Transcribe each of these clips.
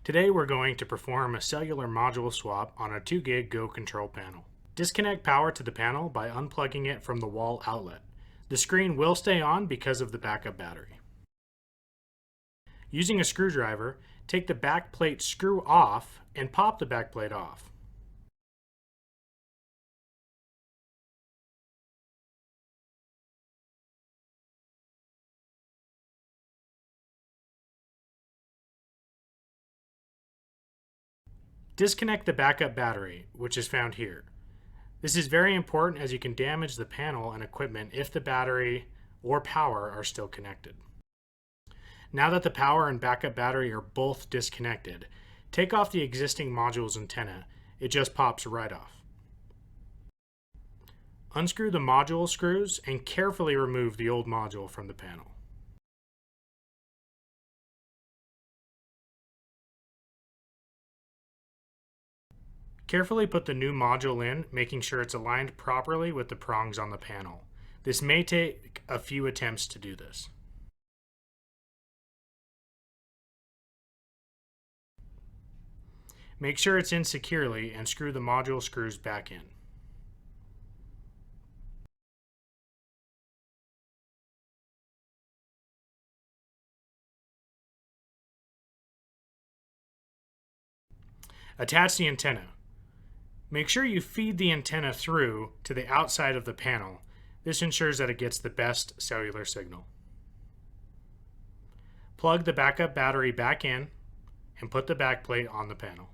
Today we're going to perform a cellular module swap on a 2 gig GoControl panel. Disconnect power to the panel by unplugging it from the wall outlet. The screen will stay on because of the backup battery. Using a screwdriver, take the back plate screw off and pop the back plate off. Disconnect the backup battery, which is found here. This is very important as you can damage the panel and equipment if the battery or power are still connected. Now that the power and backup battery are both disconnected, take off the existing module's antenna. It just pops right off. Unscrew the module screws and carefully remove the old module from the panel. Carefully put the new module in, making sure it's aligned properly with the prongs on the panel. This may take a few attempts to do this. Make sure it's in securely and screw the module screws back in. Attach the antenna. Make sure you feed the antenna through to the outside of the panel. This ensures that it gets the best cellular signal. Plug the backup battery back in and put the backplate on the panel.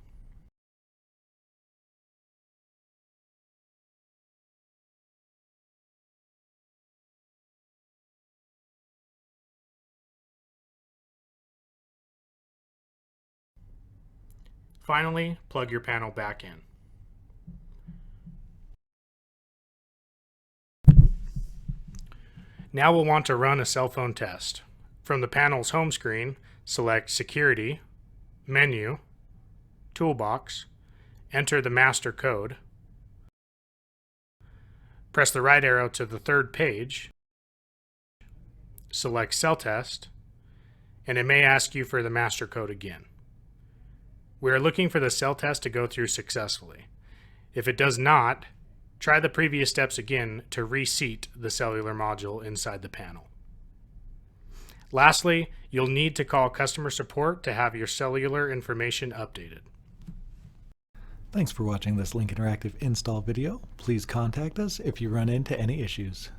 Finally, plug your panel back in. Now we'll want to run a cell phone test. From the panel's home screen, select Security, Menu, Toolbox, enter the master code, press the right arrow to the third page, select Cell Test, and it may ask you for the master code again. We are looking for the cell test to go through successfully. If it does not, try the previous steps again to reseat the cellular module inside the panel. Lastly, you'll need to call customer support to have your cellular information updated. Thanks for watching this Link Interactive install video. Please contact us if you run into any issues.